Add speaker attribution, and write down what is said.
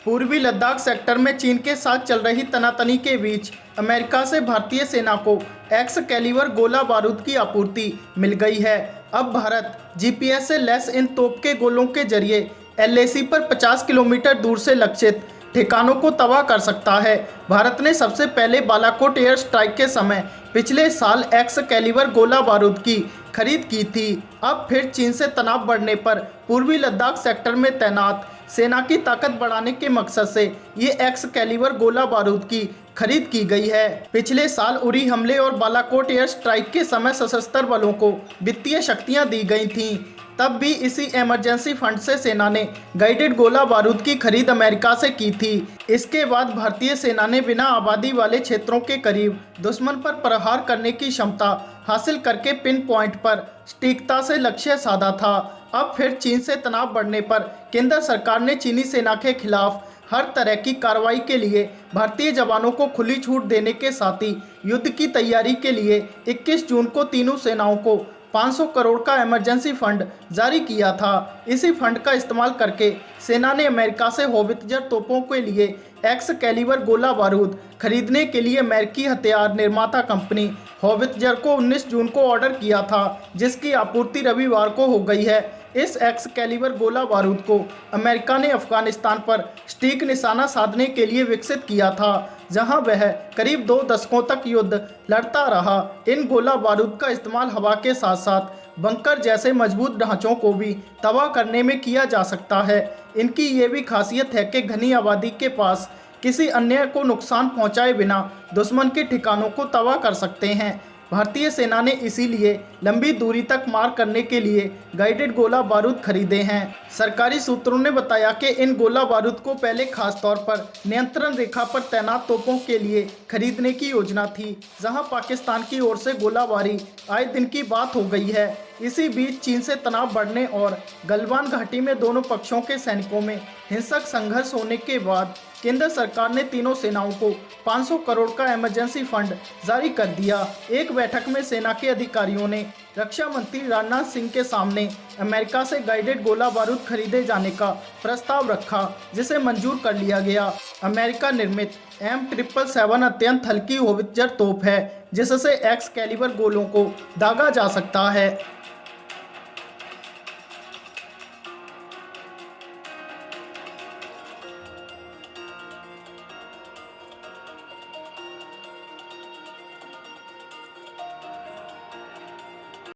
Speaker 1: पूर्वी लद्दाख सेक्टर में चीन के साथ चल रही तनातनी के बीच अमेरिका से भारतीय सेना को एक्स कैलिबर गोला बारूद की आपूर्ति मिल गई है। अब भारत जीपीएस से लैस इन तोप के गोलों के जरिए एलएसी पर 50 किलोमीटर दूर से लक्षित ठिकानों को तबाह कर सकता है। भारत ने सबसे पहले बालाकोट एयर स्ट्राइक के समय पिछले साल एक्स कैलिबर गोला बारूद की खरीद की थी। अब फिर चीन से तनाव बढ़ने पर पूर्वी लद्दाख सेक्टर में तैनात सेना की ताकत बढ़ाने के मकसद से ये एक्स कैलिबर गोला बारूद की खरीद की गई है। पिछले साल उरी हमले और बालाकोट एयर स्ट्राइक के समय सशस्त्र बलों को वित्तीय शक्तियां दी गई थीं। तब भी इसी इमरजेंसी फंड से सेना ने गाइडेड गोला बारूद की खरीद अमेरिका से की थी। इसके बाद भारतीय सेना ने बिना आबादी वाले क्षेत्रों के करीब दुश्मन पर प्रहार करने की क्षमता हासिल करके पिन पॉइंट पर सटीकता से लक्ष्य साधा था। अब फिर चीन से तनाव बढ़ने पर केंद्र सरकार ने चीनी सेना के खिलाफ हर तरह की कार्रवाई के लिए भारतीय जवानों को खुली छूट देने के साथ ही युद्ध की तैयारी के लिए 21 जून को तीनों सेनाओं को 500 करोड़ का इमरजेंसी फंड जारी किया था। इसी फंड का इस्तेमाल करके सेना ने अमेरिका से होवित्जर तोपों के लिए एक्स कैलिबर गोला बारूद खरीदने के लिए अमेरिकी हथियार निर्माता कंपनी होवित्जर को 19 जून को ऑर्डर किया था, जिसकी आपूर्ति रविवार को हो गई है। इस एक्स कैलिबर गोला बारूद को अमेरिका ने अफगानिस्तान पर सटीक निशाना साधने के लिए विकसित किया था, जहां वह करीब 2 दशकों तक युद्ध लड़ता रहा। इन गोला बारूद का इस्तेमाल हवा के साथ साथ बंकर जैसे मजबूत ढांचों को भी तबाह करने में किया जा सकता है। इनकी ये भी खासियत है कि घनी आबादी के पास किसी अन्य को नुकसान पहुंचाए बिना दुश्मन के ठिकानों को तबाह कर सकते हैं। भारतीय सेना ने इसीलिए लंबी दूरी तक मार करने के लिए गाइडेड गोला बारूद खरीदे हैं। सरकारी सूत्रों ने बताया कि इन गोला बारूद को पहले खास तौर पर नियंत्रण रेखा पर तैनात तोपों के लिए खरीदने की योजना थी, जहां पाकिस्तान की ओर से गोलाबारी आए दिन की बात हो गई है। इसी बीच चीन से तनाव बढ़ने और गलवान घाटी में दोनों पक्षों के सैनिकों में हिंसक संघर्ष होने के बाद केंद्र सरकार ने तीनों सेनाओं को 500 करोड़ का इमरजेंसी फंड जारी कर दिया। एक बैठक में सेना के अधिकारियों ने रक्षा मंत्री राजनाथ सिंह के सामने अमेरिका से गाइडेड गोला बारूद खरीदे जाने का प्रस्ताव रखा, जिसे मंजूर कर लिया गया। अमेरिका निर्मित M777 अत्यंत हल्की होवित्जर तोप है, जिससे एक्स कैलिबर गोलों को दागा जा सकता है।